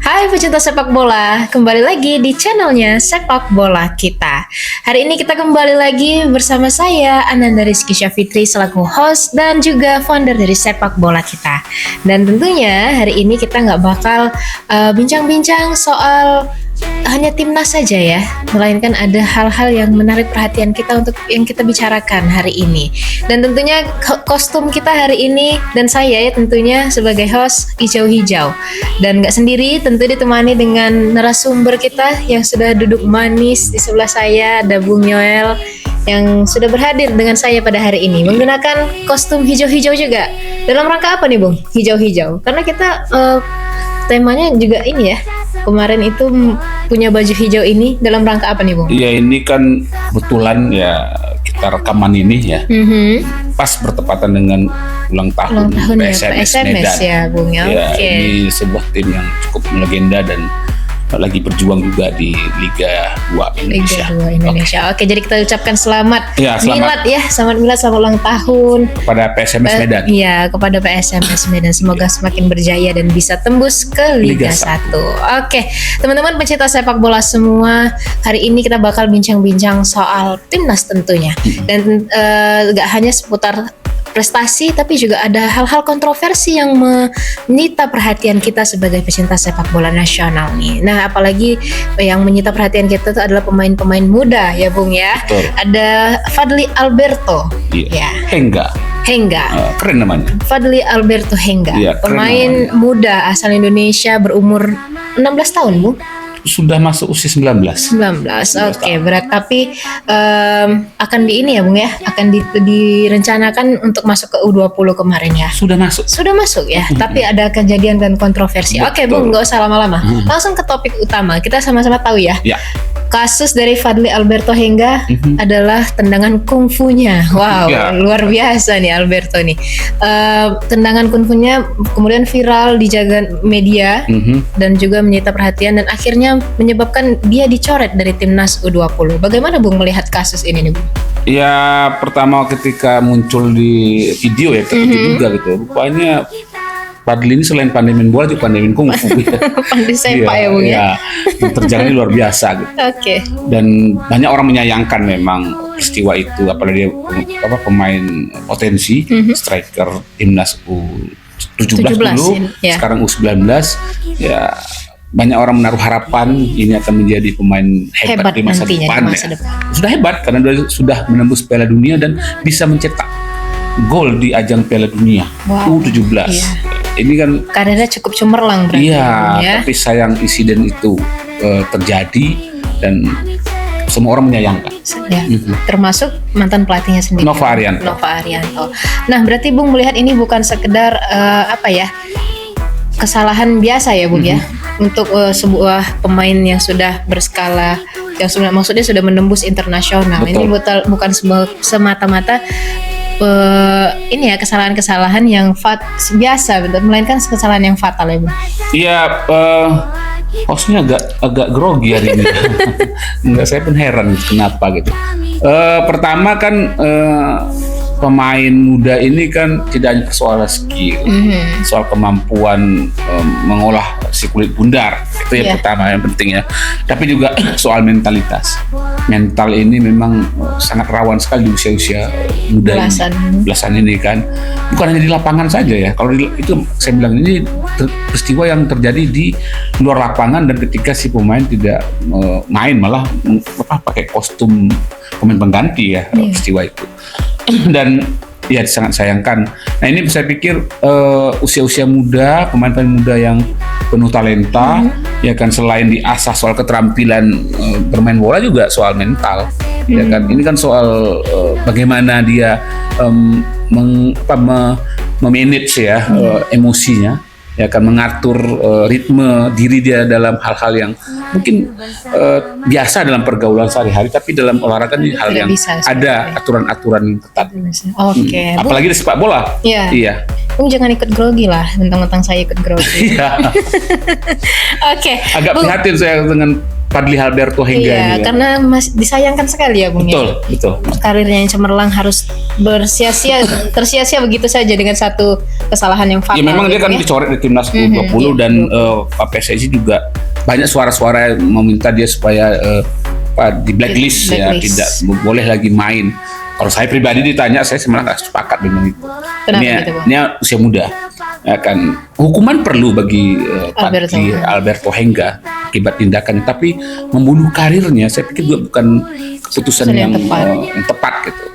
Hai pecinta sepak bola, kembali lagi di channelnya Sepak Bola Kita. Hari ini kita kembali lagi bersama saya, Ananda Rizky Syafitri selaku host dan juga founder dari Sepak Bola Kita. Dan tentunya hari ini kita nggak bakal bincang-bincang soal hanya timnas saja ya, melainkan ada hal-hal yang menarik perhatian kita untuk yang kita bicarakan hari ini. Dan tentunya kostum kita hari ini dan saya ya tentunya sebagai host hijau-hijau. Dan nggak sendiri, tentu ditemani dengan narasumber kita yang sudah duduk manis di sebelah saya, ada Bung Yoel yang sudah berhadir dengan saya pada hari ini menggunakan kostum hijau-hijau juga. Dalam rangka apa nih Bung? Hijau-hijau. Karena kita temanya juga ini ya. Kemarin itu punya baju hijau ini dalam rangka apa nih Bung? Iya, ini kan kebetulan ya kita rekaman ini ya. Pas bertepatan dengan ulang tahun PSMS Medan. Ya Bung ya. Ya, ini sebuah tim yang cukup melegenda dan lagi berjuang juga di Liga 2 Indonesia. Liga 2 Indonesia. Oke, jadi kita ucapkan selamat selamat milad ya, selamat milad, selamat ulang tahun kepada PSMS Medan. Iya, kepada PSMS Medan. Semoga semakin berjaya dan bisa tembus ke Liga 1. Oke, teman-teman pencinta sepak bola semua, hari ini kita bakal bincang-bincang soal timnas tentunya. Dan gak hanya seputar prestasi, tapi juga ada hal-hal kontroversi yang menyita perhatian kita sebagai pecinta sepak bola nasional nih. Nah, apalagi yang menyita perhatian kita itu adalah pemain-pemain muda ya Bung ya. Betul. Ada Fadly Alberto. Iya. Ya. Hengga. Keren namanya. Fadly Alberto Hengga. Iya, pemain namanya. muda asal Indonesia berumur 16 tahun, Bung. Sudah masuk usia 19. Oke, berat tapi akan di ini ya Bung ya, akan direncanakan untuk masuk ke U20 kemarin ya. Sudah masuk Ya, tapi ada kejadian dan kontroversi. Betul. Oke Bung, nggak usah lama-lama. Langsung ke topik utama. Kita sama-sama tahu ya. Ya. Kasus dari Fadly Alberto Hengga adalah tendangan kungfunya. Wow, luar biasa nih Alberto nih. Tendangan kungfunya kemudian viral di jagat media dan juga menyita perhatian dan akhirnya menyebabkan dia dicoret dari timnas U20. Bagaimana Bung melihat kasus ini nih Bung? Ya, pertama ketika muncul di video ya, terkejut juga gitu. Rupanya Fadly ini selain pandai main bola juga pandai main kungfu. Pandai sepak ya Bung ya. Terjangnya luar biasa gitu. Oke. Dan banyak orang menyayangkan memang peristiwa itu, apalagi dia pemain potensi, striker timnas U17 dulu, sekarang U19 ya. Banyak orang menaruh harapan ini akan menjadi pemain hebat di masa depan. Sudah hebat karena dia sudah menembus Piala Dunia dan bisa mencetak gol di ajang Piala Dunia U17. Iya. Ini kan karirnya cukup cemerlang berarti. Iya, ya. Tapi sayang insiden itu terjadi dan semua orang menyayangkan. Ya, termasuk mantan pelatihnya sendiri. Nova Arianto. Nah, berarti Bung melihat ini bukan sekedar kesalahan biasa ya Bung ya, untuk sebuah pemain yang sudah berskala, yang maksudnya sudah menembus internasional. Betul. Ini bukan semata-mata ini ya kesalahan-kesalahan yang biasa, melainkan kesalahan yang fatal ya Bung. Iya, hostnya agak grogi hari ini. Enggak, saya pun heran kenapa gitu. Pertama kan pemain muda ini kan tidak hanya soal skill, soal kemampuan mengolah si kulit bundar, itu yang pertama yang penting ya. Tapi juga soal mentalitas. Mental ini memang sangat rawan sekali di usia-usia muda belasan ini kan. Bukan hanya di lapangan saja ya. Kalau itu saya bilang ini peristiwa yang terjadi di luar lapangan dan ketika si pemain tidak main malah pakai kostum pemain pengganti ya, peristiwa itu. Dan ya sangat sayangkan. Nah, ini saya pikir usia-usia muda, pemain-pemain muda yang penuh talenta, ya kan, selain diasah soal keterampilan bermain bola juga soal mental, ya kan. Ini kan soal bagaimana dia memanage ya emosinya, ya kan, mengatur ritme diri dia dalam hal-hal yang mungkin biasa dalam pergaulan sehari-hari, tapi dalam olahraga ini hal yang ada aturan-aturan yang ketat. Oke. Apalagi di sepak bola. Iya. Bung jangan ikut grogi lah, mentang-mentang saya ikut grogi. Iya. Oke. Agak prihatin saya dengan Fadly Alberto Hengga Iya, ini kan. karena disayangkan sekali ya Bung Betul, ya. betul. Karirnya yang cemerlang harus tersia-sia begitu saja dengan satu kesalahan yang fatal. Ya memang dia gitu kan ya. dicoret di timnas U20 iya, dan PSSI juga banyak suara-suara yang meminta dia supaya di blacklist ya, Blacklist. tidak boleh lagi main. Kalau saya pribadi ditanya, saya malah nggak sepakat dengan itu. Kenapa Ini, gitu, Bang? ini usia muda, ya kan. Hukuman perlu bagi Alberto. Fadly Alberto Hengga akibat tindakan, tapi membunuh karirnya, saya pikir juga bukan keputusan yang yang tepat gitu.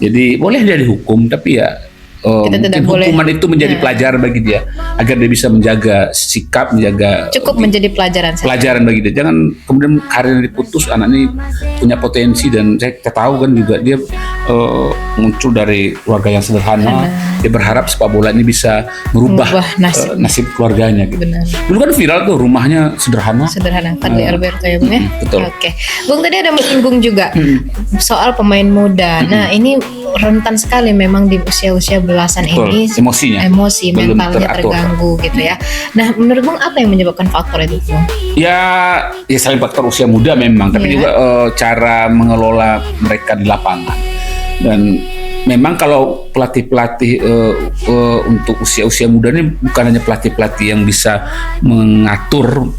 Jadi boleh dia dihukum, tapi ya Kita tidak mungkin boleh. hukuman itu menjadi pelajaran bagi dia agar dia bisa menjaga sikap, menjaga Cukup menjadi pelajaran saja. pelajaran bagi dia. Jangan kemudian karirnya diputus. Anak ini punya potensi dan kita tahu kan juga dia muncul dari keluarga yang sederhana. Dia berharap sepak bola ini bisa merubah nasib keluarganya gitu. Benar. Dulu kan viral tuh, rumahnya sederhana. Fadly Alberto ya Bung ya. Betul. Oke. Bung tadi ada menyinggung juga soal pemain muda. Nah, ini rentan sekali memang di usia-usia belasan Betul. ini Emosi mentalnya teratur. terganggu gitu ya. Nah, menurut Bung apa yang menyebabkan faktor itu Bung? Ya selain faktor usia muda memang, tapi juga cara mengelola mereka di lapangan. Dan memang kalau pelatih-pelatih untuk usia-usia muda ini bukan hanya pelatih-pelatih yang bisa mengatur,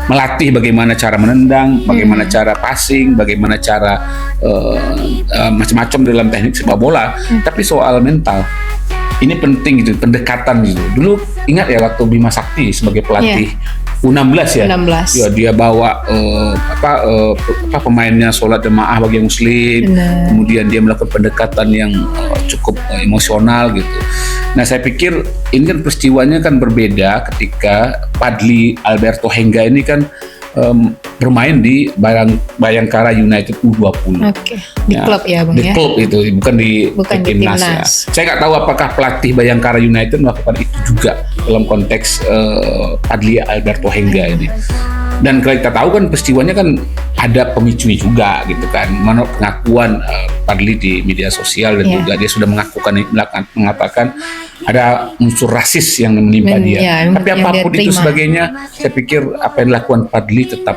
melatih bagaimana cara menendang, bagaimana cara passing, bagaimana cara macam-macam dalam teknik sepak bola, tapi soal mental. Ini penting gitu, pendekatan gitu. Dulu ingat ya waktu Bima Sakti sebagai pelatih U16 ya. U16. Ya dia bawa pemainnya sholat jemaah bagi muslim. Benar. Kemudian dia melakukan pendekatan yang cukup emosional gitu. Nah, saya pikir ini kan peristiwanya kan berbeda ketika Fadly Alberto Hengga ini kan bermain di Bayangkara United U20. Oke. Di klub ya Bung di ya. klub itu, bukan di timnas ya. timnas. Saya nggak tahu apakah pelatih Bayangkara United melakukan itu juga dalam konteks Fadly Alberto Hengga ini. Dan kalau kita tahu kan peristiwanya kan ada pemicunya juga gitu kan. Menurut pengakuan Fadly di media sosial dan juga dia sudah mengatakan ada unsur rasis yang menimpa dia. Tapi apapun itu sebagainya, saya pikir apa yang dilakukan Fadly tetap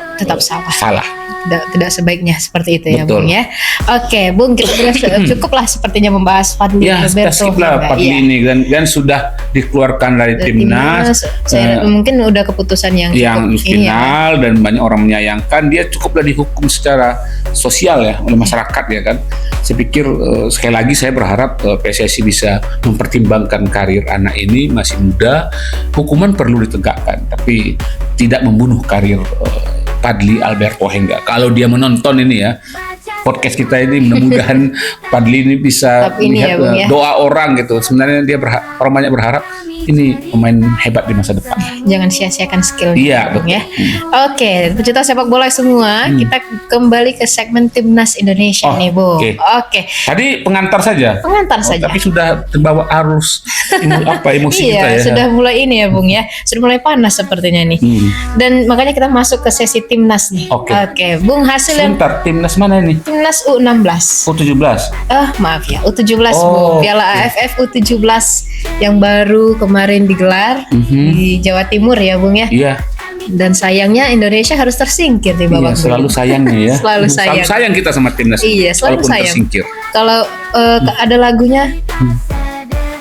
salah. Tidak sebaiknya seperti itu. Betul. Ya Bung ya. Oke Bung, kita cukuplah sepertinya membahas Fadly Alberto Hengga. Fadly ini dan sudah dikeluarkan dari timnas. Saya mungkin udah keputusan yang final dan banyak orang menyayangkan. Dia cukuplah dihukum secara sosial ya oleh masyarakat ya kan. Saya pikir sekali lagi saya berharap PSSI bisa mempertimbangkan karir anak ini, masih muda. Hukuman perlu ditegakkan, tapi tidak membunuh karir Fadly Alberto Hengga. Kalau dia menonton ini ya podcast kita ini, mudah-mudahan Fadly ini bisa melihat doa orang gitu. Sebenarnya dia orang banyak berharap ini pemain hebat di masa depan. Jangan sia-siakan skillnya. Iya, betul. Ya. Oke, pecinta sepak bola semua, kita kembali ke segmen timnas Indonesia nih, Bung. Oke. Tadi pengantar saja. Tapi sudah terbawa arus emosi kita ya. Sudah mulai ini ya, Bung ya. Sudah mulai panas sepertinya nih. Dan makanya kita masuk ke sesi timnas nih. Oke, Bung, hasil sebentar, timnas mana ini? Timnas U16. U17. Maaf ya, U17 Bung. Piala AFF U17 yang baru kemarin digelar di Jawa Timur ya Bung ya. Iya. Dan sayangnya Indonesia harus tersingkir di babak grup. Selalu sayangnya ya. Selalu sayang kita sama timnas. Iya, selalu sayang. Tersingkir. Kalau ada lagunya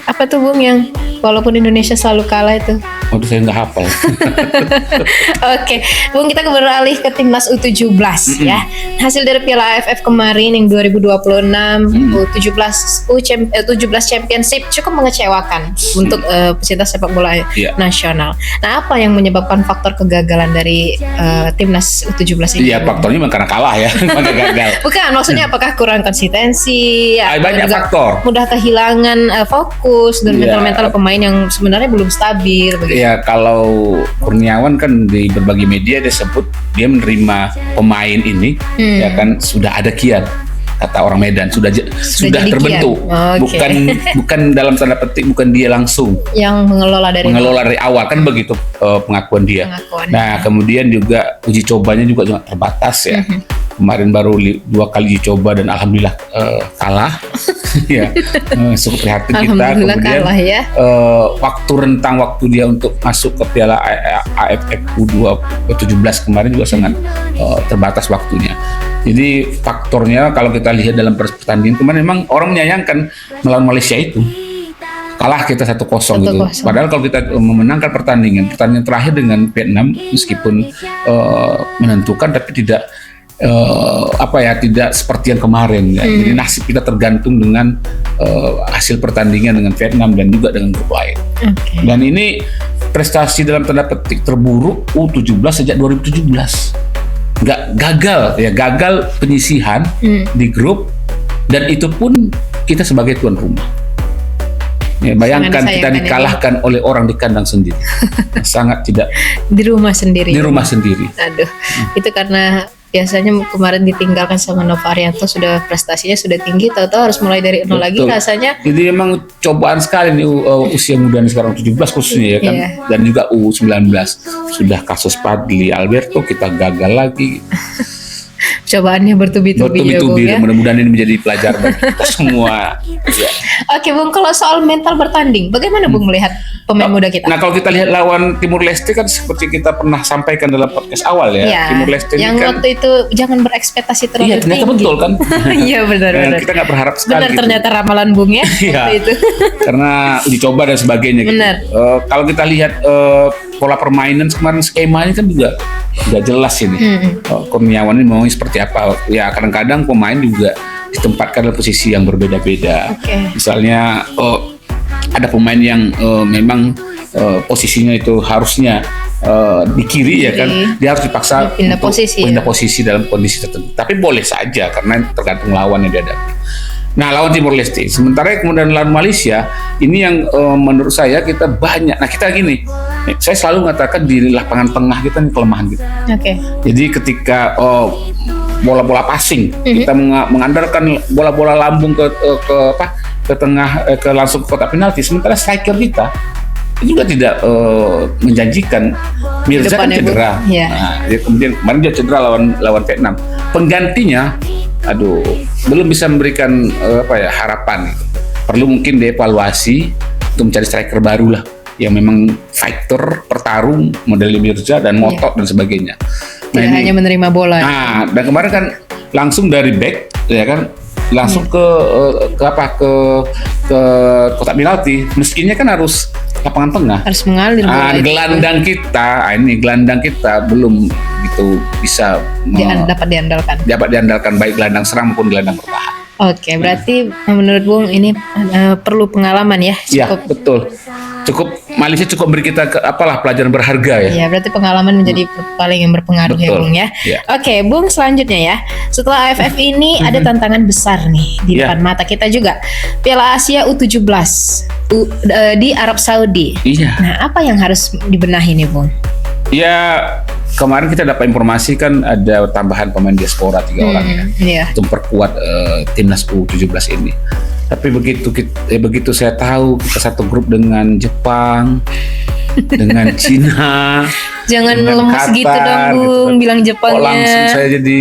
apa tuh Bung yang walaupun Indonesia selalu kalah itu? Waduh, saya nggak hafal. Oke, Bung, kita beralih ke timnas U17 ya. Hasil dari Piala AFF kemarin yang 2026 U17 Championship cukup mengecewakan untuk pecinta sepak bola nasional. Nah, apa yang menyebabkan faktor kegagalan dari timnas U17 ini? Iya, faktornya memang karena kalah ya, karena gagal. Bukan, maksudnya apakah kurang konsistensi? Banyak faktor. Mudah kehilangan fokus dan mental pemain yang sebenarnya belum stabil. Ya, kalau Kurniawan kan di berbagai media dia sebut dia menerima pemain ini ya kan sudah ada kiat, kata orang Medan, sudah terbentuk. Bukan dalam tanda petik, bukan dia langsung yang mengelola dari awal kan begitu pengakuan dia. Nah, kemudian juga uji cobanya juga terbatas ya. kemarin baru 2 kali dicoba dan alhamdulillah kalah. Ya, cukup prihatin kita. Alhamdulillah Kemudian kalah ya. rentang waktu dia untuk masuk ke Piala AFF U17 kemarin juga sangat terbatas waktunya. Jadi faktornya kalau kita lihat dalam pertandingan kemarin memang orang menyayangkan melawan Malaysia itu kalah kita 1-0 gitu. Padahal kalau kita memenangkan pertandingan terakhir dengan Vietnam meskipun menentukan tapi tidak tidak seperti yang kemarin ya. Jadi nasib kita tergantung dengan hasil pertandingan dengan Vietnam dan juga dengan grup lain. Dan ini prestasi dalam tanda petik terburuk U17 sejak 2017. Gagal penyisihan di grup dan itu pun kita sebagai tuan rumah. Ya, bayangkan kita dikalahkan oleh orang di kandang sendiri. Sangat tidak di rumah sendiri. Aduh, itu karena biasanya kemarin ditinggalkan sama Novarianto sudah prestasinya sudah tinggi, tahu-tahu harus mulai dari nol lagi rasanya. Jadi memang cobaan sekali nih usia muda sekarang 17 khususnya ya kan, dan juga U19 sudah kasus Padli Alberto kita gagal lagi. Cobaannya bertubi-tubi ya. Mudah-mudahan ini menjadi pelajaran bagi kita semua. Ya. Oke Bung, kalau soal mental bertanding, bagaimana Bung melihat pemain muda kita? Nah kalau kita lihat lawan Timur Leste kan seperti kita pernah sampaikan dalam podcast awal ya. Timur Leste yang kan, waktu itu jangan berekspektasi terlalu tinggi. Iya ternyata betul kan. Iya benar. Kita nggak berharap sekali. Benar gitu. Ternyata ramalan Bung ya waktu itu. Karena dicoba dan sebagainya. Benar. Gitu. Kalau kita lihat pola permainan kemarin skemanya kan juga nggak jelas ini. Kurniawan ini mau seperti apa? Ya kadang-kadang pemain juga ditempatkan dalam posisi yang berbeda-beda. Misalnya ada pemain yang memang posisinya itu harusnya di kiri ya kan, dia harus dipaksa pindah posisi dalam kondisi tertentu. Tapi boleh saja karena tergantung lawan yang dihadapi. Nah lawan Timor Leste, sementara kemudian lawan Malaysia ini yang menurut saya kita banyak. Nah kita gini, saya selalu mengatakan di lapangan tengah kita ini kelemahan kita. Jadi ketika bola-bola passing, kita mengandalkan bola-bola lambung ke tengah langsung ke kotak penalti, sementara striker kita itu juga tidak menjanjikan. Mirza kan cedera. Nah, kemudian kemarin dia cedera lawan Vietnam. Penggantinya belum bisa memberikan harapan gitu. Perlu mungkin dievaluasi untuk mencari striker baru lah yang memang fighter, pertarung, model Mirza dan Motok dan sebagainya. Tidak hanya menerima bola. Nah, dan kemarin kan langsung dari back ya kan langsung ke kotak penalti. Mestinya kan harus lapangan tengah. Harus mengalir bola. Gelandang kita belum gitu bisa dapat diandalkan baik gelandang serang maupun gelandang bertahan. Oke, berarti menurut Bung ini perlu pengalaman ya? Iya, betul. Malaysia cukup beri kita pelajaran berharga ya. Iya, berarti pengalaman menjadi paling yang berpengaruh. Betul. Ya Bung ya. Oke, Bung selanjutnya ya. Setelah AFF ini ada tantangan besar nih di depan mata kita juga. Piala Asia U17 di Arab Saudi. Iya. Nah, apa yang harus dibenahi nih Bung? Ya, kemarin kita dapat informasi kan ada tambahan pemain diaspora 3 orang ya, untuk memperkuat timnas U17 ini. Tapi begitu saya tahu kita satu grup dengan Jepang, dengan Cina, jangan lemas gitu dong Bung, bilang Jepangnya. Langsung saya jadi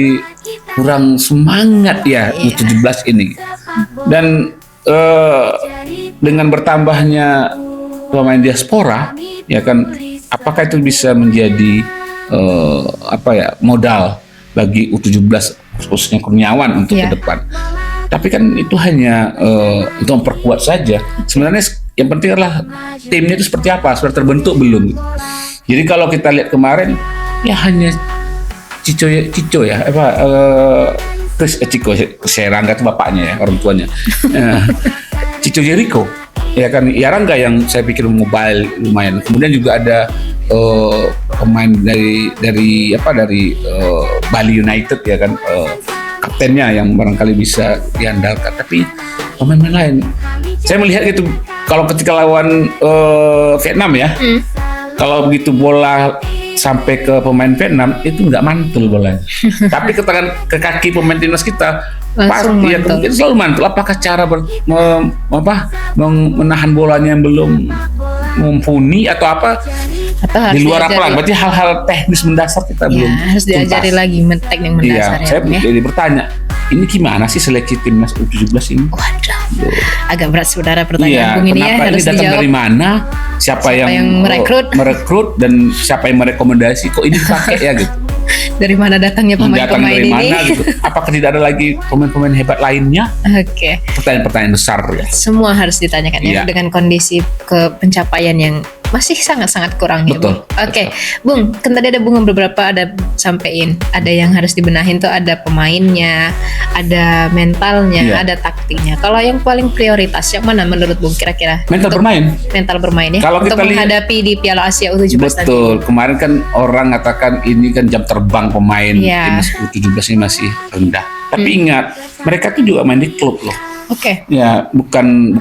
kurang semangat ya U17 ini. Dan dengan bertambahnya pemain diaspora, ya kan, apakah itu bisa menjadi modal bagi U17 khususnya Kurniawan untuk ke depan? Tapi kan itu hanya untuk memperkuat saja. Sebenarnya yang penting adalah timnya itu seperti apa, sudah terbentuk belum? Jadi kalau kita lihat kemarin ya hanya Cico ya, Ciko Serangga itu bapaknya ya, orang tuanya. Cico Jericho ya kan, Yarangga yang saya pikir mobile lumayan. Kemudian juga ada pemain dari Bali United ya kan, kaptennya yang barangkali bisa diandalkan. Tapi pemain lain saya melihat itu kalau ketika lawan Vietnam ya, kalau begitu bola sampai ke pemain Vietnam itu nggak mantul bolanya. Tapi ke kaki pemain timnas kita pasti ya mungkin selalu mantul. Apakah cara menahan bolanya yang belum mumpuni atau apa? Atau harus Di luar diajari. apa lagi? Berarti hal-hal teknis mendasar kita Ya, belum harus diajari tuntas. lagi teknik Iya, mendasar saya ya, Bung, ya. jadi bertanya, ini gimana sih seleksi timnas U17 ini? Waduh, agak berat saudara pertanyaan Iya, Bung ini ya, kenapa ini harus datang dijawab. dari mana? Siapa yang merekrut dan siapa yang merekomendasi? Kok ini dipakai ya gitu? Dari mana datangnya Datang pemain-pemain dari ini? mana gitu? Apakah tidak ada lagi pemain-pemain hebat lainnya? Oke. Pertanyaan-pertanyaan besar ya. Semua harus ditanyakan ya Iya. dengan kondisi pencapaian yang masih sangat-sangat kurang ya, Betul, Bung. Oke, Bung, kan tadi ada Bung beberapa ada sampein, ada yang harus dibenahin tuh ada pemainnya, ada mentalnya, Iya. ada taktiknya. Kalau yang paling prioritas yang mana menurut Bung kira-kira? Mental Untuk bermain. mental bermain ya. Kalau untuk kita lihat- menghadapi di Piala Asia U17 nanti. Betul. Kemarin kan orang katakan ini kan jam terbang pemain Iya. timnas U17 ini masih rendah. Tapi ingat, mereka tuh juga main di klub loh. Oke. Ya, bukan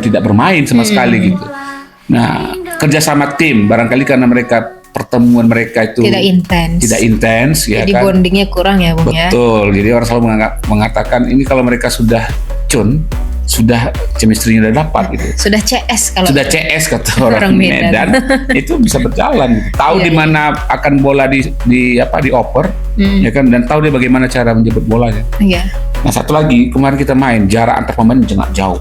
tidak bermain sama sekali gitu. Nah, kerjasama tim barangkali karena mereka pertemuan mereka itu Tidak intens. ya Jadi kan. bondingnya kurang ya, Bung ya. Betul. Jadi orang selalu mengatakan ini kalau mereka sudah sudah chemistry-nya udah dapat gitu. Sudah CS kalau Sudah CS kata orang Orang Medan. Medan, itu bisa berjalan gitu. Tahu Iya, di mana akan bola dioper, ya kan, dan tahu dia bagaimana cara menjemput bolanya. Iya. Nah, satu lagi, kemarin kita main jarak antar pemain sangat jauh.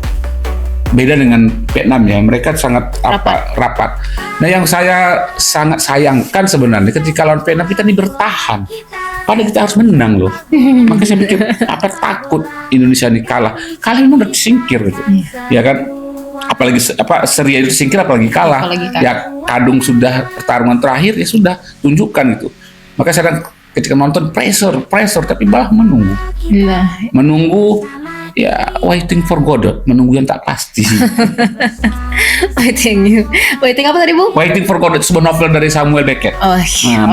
Beda dengan Vietnam ya, mereka sangat rapat. Nah, yang saya sangat sayangkan sebenarnya ketika lawan Vietnam kita ini bertahan. Padahal kita harus menang loh. Makanya saya pikir apa takut Indonesia ini kalah. Kalah memang udah disingkir gitu. Ya kan? Apalagi seri itu disingkir apalagi kalah. Ya kadung sudah pertarungan terakhir ya sudah tunjukkan itu. Maka saya ketika nonton pressure tapi malah menunggu. Nah, Menunggu ya waiting for Godot, menunggu yang tak pasti. waiting apa tadi, Bung? Waiting for Godot, sebuah novel dari Samuel Beckett. Oh,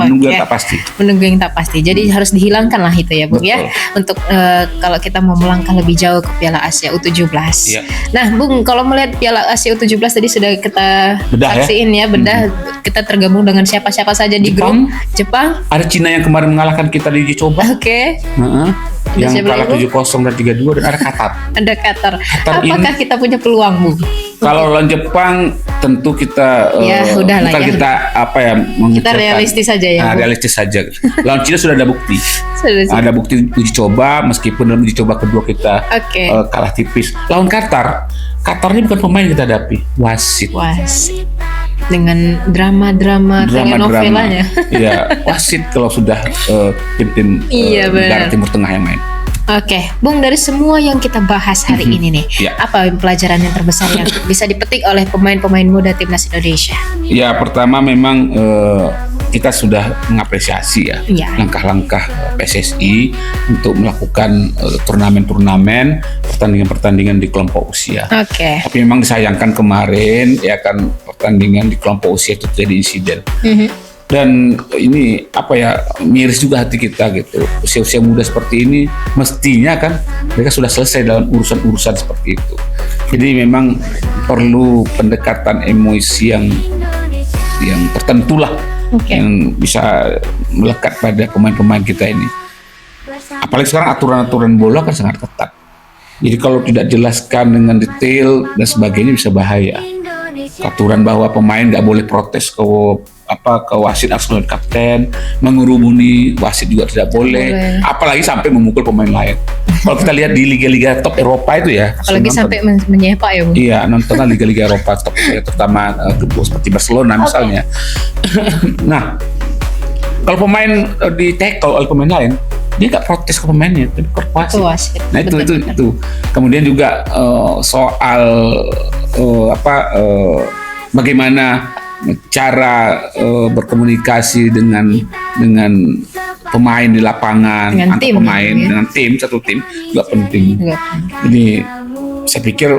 Menunggu oke. yang tak pasti. Menunggu yang tak pasti. Jadi harus dihilangkan lah itu ya, Bung ya. Untuk kalau kita mau melangkah lebih jauh ke Piala Asia U17. Iya. Nah, Bung, kalau melihat Piala Asia U17 tadi sudah kita Bedah, ya? saksiin ya, bedah kita tergabung dengan siapa-siapa saja di Jepang. grup. Jepang. Ada Cina yang kemarin mengalahkan kita di uji coba. Oke. Yang siapa kalah lagi, 7-0 dan 3-2, dan ada Qatar. Ada Qatar. Qatar Apakah kita punya peluang, Bung? Kalau lawan Jepang tentu kita Ya, udah lah bukan ya. kita Kita realistis saja ya, Nah, Bu. realistis saja. Lawan Cina sudah ada bukti. Sudah. Ada bukti uji coba, meskipun dalam uji coba kedua kita Oke. kalah tipis. Lawan Qatar ini bukan pemain yang kita hadapi, wasit. Wasit. Dengan drama-drama telenovelanya. Iya, wasit kalau sudah tim-tim Iya, negara benar. Timur Tengah yang main. Oke, Bung, dari semua yang kita bahas hari ini nih, Ya. apa pelajaran yang terbesar yang bisa dipetik oleh pemain-pemain muda timnas Indonesia? Ya, pertama memang kita sudah mengapresiasi ya Iya. langkah-langkah PSSI untuk melakukan turnamen-turnamen, pertandingan-pertandingan di kelompok usia. Oke. Tapi memang disayangkan kemarin ya kan pertandingan di kelompok usia itu terjadi insiden. Dan ini miris juga hati kita gitu. Usia-usia muda seperti ini mestinya kan mereka sudah selesai dalam urusan-urusan seperti itu. Jadi memang perlu pendekatan emosi yang tertentu lah, yang bisa melekat pada pemain-pemain kita ini. Apalagi sekarang aturan-aturan bola kan sangat ketat. Jadi kalau tidak jelaskan dengan detail dan sebagainya bisa bahaya. Aturan bahwa pemain nggak boleh protes ke wasit, harus melawan kapten, mengurumuni wasit juga tidak boleh, apalagi sampai memukul pemain lain. Kalau kita lihat di liga-liga top Eropa itu ya, Apalagi sampai menyepak ya, Bung. iya, nontonlah liga-liga Eropa top, terutama seperti Barcelona misalnya. Nah, kalau pemain di tackle oleh pemain lain, dia nggak protes ke pemainnya, tapi ke wasit. Wasit. Nah itu Betul. itu. Kemudian juga soal bagaimana cara berkomunikasi dengan pemain di lapangan, Dengan antar tim, pemain ya. dengan satu tim juga penting. Enggak. Jadi saya pikir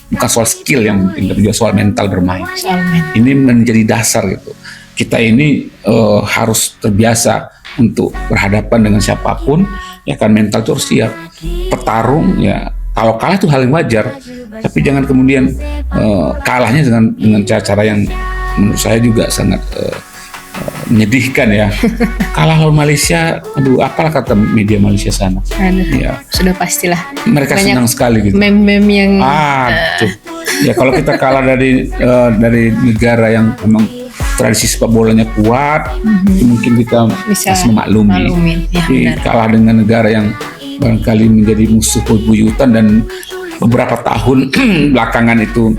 bukan soal skill yang penting, tapi juga soal mental bermain. Soal mental. Ini menjadi dasar gitu. Kita ini harus terbiasa untuk berhadapan dengan siapapun, ya kan, mental itu harus siap. Petarung ya, kalau kalah itu hal yang wajar, tapi jangan kemudian kalahnya dengan cara-cara yang menurut saya juga sangat menyedihkan ya. Kalah lawan Malaysia, aduh, apalah kata media Malaysia sana. Aduh, Ya, sudah pastilah. mereka Banyak senang sekali gitu. Meme-meme yang Tuh. Ya kalau kita kalah dari negara yang memang tradisi sepak bolanya kuat, mungkin kita Bisa masih memaklumi. maklumin. Ya, Tapi benar. kalah dengan negara yang barangkali menjadi musuh bebuyutan dan beberapa tahun belakangan itu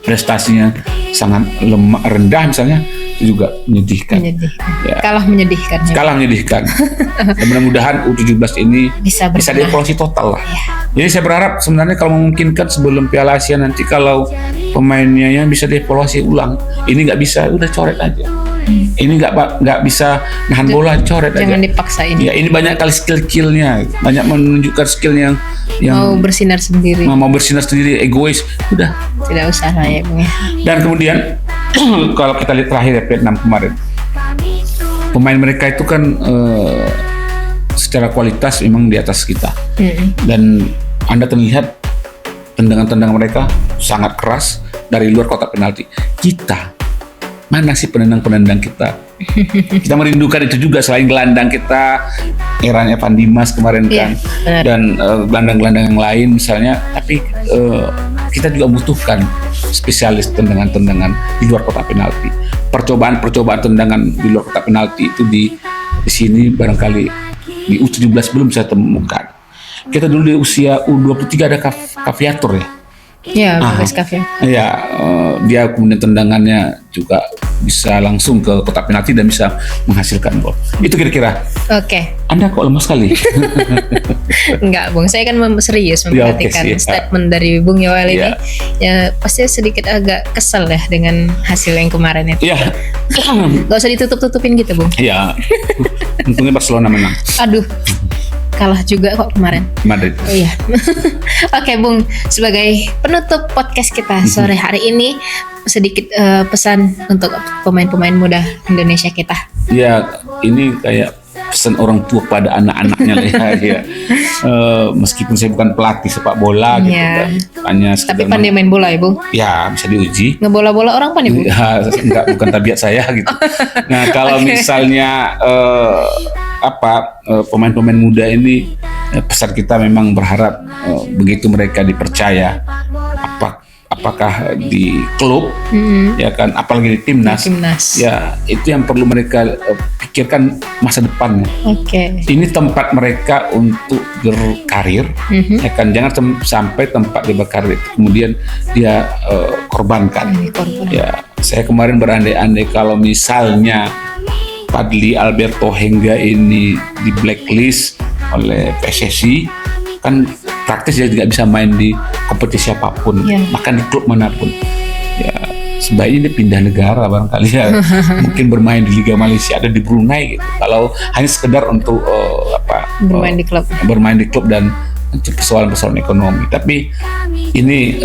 prestasinya sangat lemah, rendah misalnya, itu juga menyedihkan. Menyedihkan. Ya. Kalah menyedihkan. Ya. Kalah menyedihkan. Dan mudah-mudahan U17 ini Bisa bisa berbenah. dievaluasi total lah. Jadi saya berharap sebenarnya kalau memungkinkan sebelum Piala Asia nanti kalau pemainnya yang bisa dievaluasi ulang. Ini nggak bisa, udah coret aja. Ini nggak bisa nahan bola, coret aja. Jangan dipaksa ini. Ya ini banyak kali skill-skillnya, banyak menunjukkan skill yang Mau bersinar sendiri. mau bersinar sendiri, egois, udah. Tidak usah lah ya Bung ya. Dan kemudian kalau kita lihat terakhir ya Vietnam kemarin, pemain mereka itu kan secara kualitas memang di atas kita. Dan Anda terlihat tendangan-tendangan mereka sangat keras dari luar kotak penalti. Kita, mana sih penendang-penendang kita? Kita merindukan itu juga selain gelandang kita, eranya Evan Dimas kemarin kan, benar. dan gelandang-gelandang yang lain misalnya. Tapi kita juga butuhkan spesialis tendangan-tendangan di luar kotak penalti. Percobaan-percobaan tendangan di luar kotak penalti itu di sini barangkali di U17 belum saya temukan. Kita dulu di usia U23 ada Kaviator ya. Ya, Bagas Kaf ya. Ya, dia kemudian tendangannya juga bisa langsung ke kotak penalti dan bisa menghasilkan gol. Itu kira-kira. Oke. Anda kok lemah sekali. Enggak, Bung. Saya kan serius Ya, oke, memperhatikan siap. statement dari Bung Yoel ini. Ya. Ya, pasti sedikit agak kesel ya dengan hasil yang kemarin itu. Ya, Gak usah ditutup-tutupin gitu, Bung. ya. Untungnya Barcelona menang. Aduh, kalah juga kok kemarin. Madrid. Oh iya. Oke, Bung. Sebagai penutup podcast kita sore hari ini, sedikit pesan untuk pemain-pemain muda Indonesia kita. Ya, ini kayak pesan orang tua pada anak-anaknya lah ya. Ya. Meskipun saya bukan pelatih sepak bola gitu Ya. kan, hanya sekedar Tapi pandai main bola ya, Bung. ya bisa diuji. Ngebola-bola orang pandai, Bung. Ya, enggak, bukan tabiat saya gitu. Nah, kalau Oke. misalnya pemain-pemain muda ini, pesan kita memang berharap begitu mereka dipercaya, apakah di klub, ya kan, apalagi di timnas, Timnas. ya itu yang perlu mereka pikirkan masa depannya. Oke. Ini tempat mereka untuk berkarir, ya kan, jangan sampai tempat dia berkarir itu kemudian dia korbankan. Korban. Ya, saya kemarin berandai-andai kalau misalnya Fadli Alberto Hengga ini di blacklist oleh PSSI, kan praktis dia tidak bisa main di kompetisi apapun, Ya. bahkan di klub manapun. Ya, sebaiknya dia pindah negara barangkali ya, mungkin bermain di Liga Malaysia, ada di Brunei gitu. Kalau hanya sekedar untuk Bermain di klub. bermain di klub dan untuk persoalan-persoalan ekonomi. Tapi ini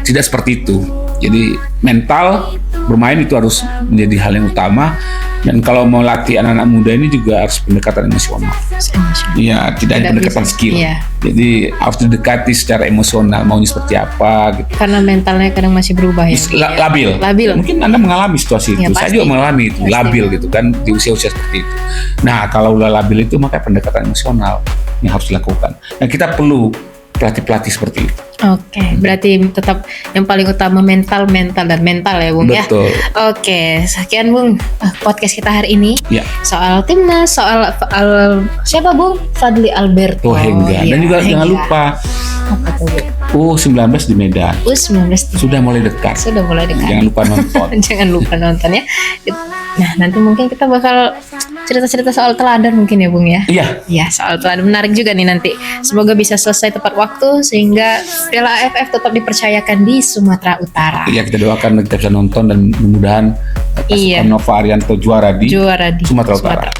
tidak seperti itu. Jadi mental bermain itu harus menjadi hal yang utama. Dan kalau mau latih anak-anak muda ini juga harus pendekatan emosional. Iya, tidak hanya pendekatan bisa. skill. Iya. Jadi harus didekati secara emosional, maunya seperti apa gitu. Karena mentalnya kadang masih berubah ya. Labil. Labil. Mungkin Anda mengalami situasi Ya, itu. Saya pasti. juga mengalami itu, Pasti. labil gitu kan di usia-usia seperti itu. Nah, kalau udah labil itu maka pendekatan emosional yang harus dilakukan. Nah, kita perlu pelatih-pelatih seperti itu. Oke, berarti tetap yang paling utama mental ya, Bung ya. Betul. Oke, sekian Bung podcast kita hari ini Ya. soal timnas, soal siapa Bung? Fadli Alberto. Hengga. Dan Iya, juga jangan Hengga. lupa Apa tuh, Bu? U19 di Medan U19 sudah mulai dekat. sudah mulai dekat. Jangan lupa nonton. Jangan lupa nonton ya. Nah, nanti mungkin kita bakal cerita-cerita soal teladan mungkin ya, Bung ya. Iya, Ya, soal teladan menarik juga nih nanti. Semoga bisa selesai tepat waktu sehingga Piala AFF tetap dipercayakan di Sumatera Utara. ya kita doakan kita bisa nonton dan mudah-mudahan Iya. pasukan Nova Arianto juara di Juara di Sumatera Utara.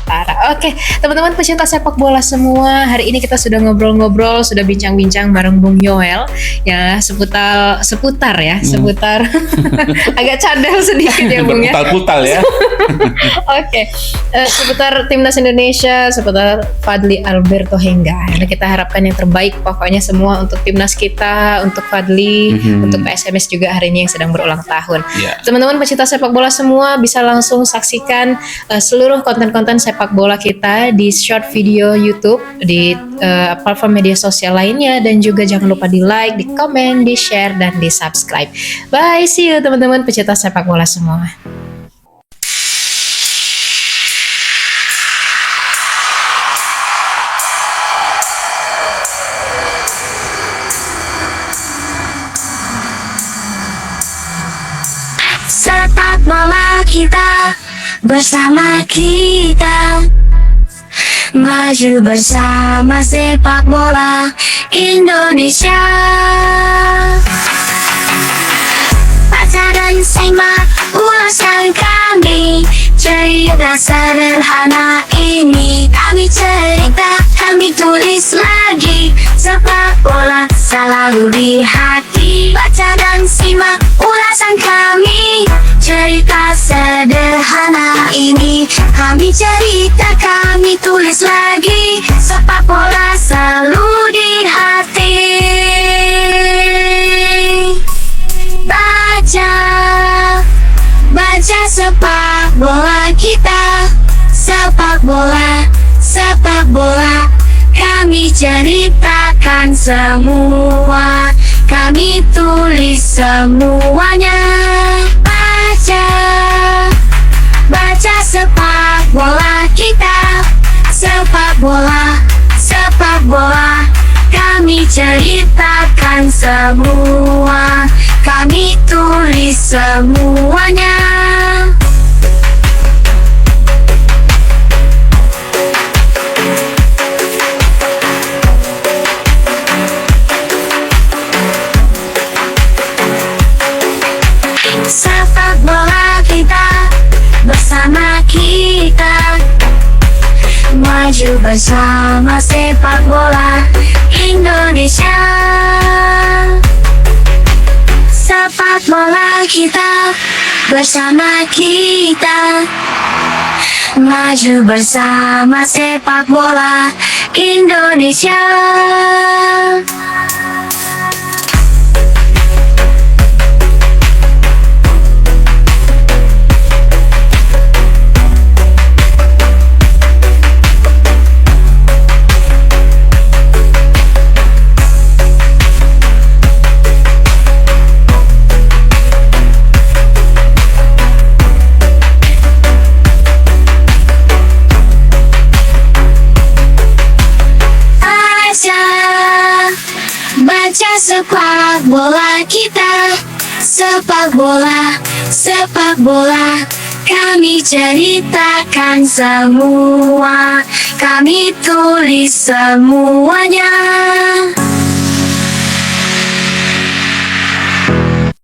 Oke, teman-teman pecinta sepak bola semua, hari ini kita sudah ngobrol-ngobrol, sudah bincang-bincang bareng Bung Yoel ya seputar agak cadel sedikit ya Bung ya. Berputal-putal ya. Oke, seputar timnas Indonesia, seputar Fadli Alberto Hengga. Nah, kita harapkan yang terbaik pokoknya semua untuk timnas kita, untuk Fadli, untuk PSMS juga hari ini yang sedang berulang tahun. Iya. Teman-teman pecinta sepak bola semua bisa langsung saksikan seluruh konten-konten sepak bola kita di short video YouTube, di platform media sosial lainnya, dan juga jangan lupa di like, di komen, di share, dan di subscribe. Bye, see you teman-teman pecinta sepak bola semua. sepak bola kita, bersama kita maju bersama sepak bola Indonesia. Baca dan simak ulasan kami, cerita sederhana ini kami cerita, kami tulis lagi, sepak bola selalu di hati. Baca dan simak ulasan kami, cerita sederhana ini kami cerita, kami tulis lagi, sepak bola selalu di hati. Baca, baca sepak bola kita, sepak bola, sepak bola kami ceritakan semua, kami tulis semuanya. Baca, baca sepak bola kita, sepak bola, sepak bola kami ceritakan semua, kami tulis semuanya. Sepak bola kita, bersama kita maju bersama sepak bola Indonesia. Sepak bola kita, bersama kita maju bersama sepak bola Indonesia. Baca sepak bola kita, sepak bola, sepak bola kami ceritakan semua, kami tulis semuanya.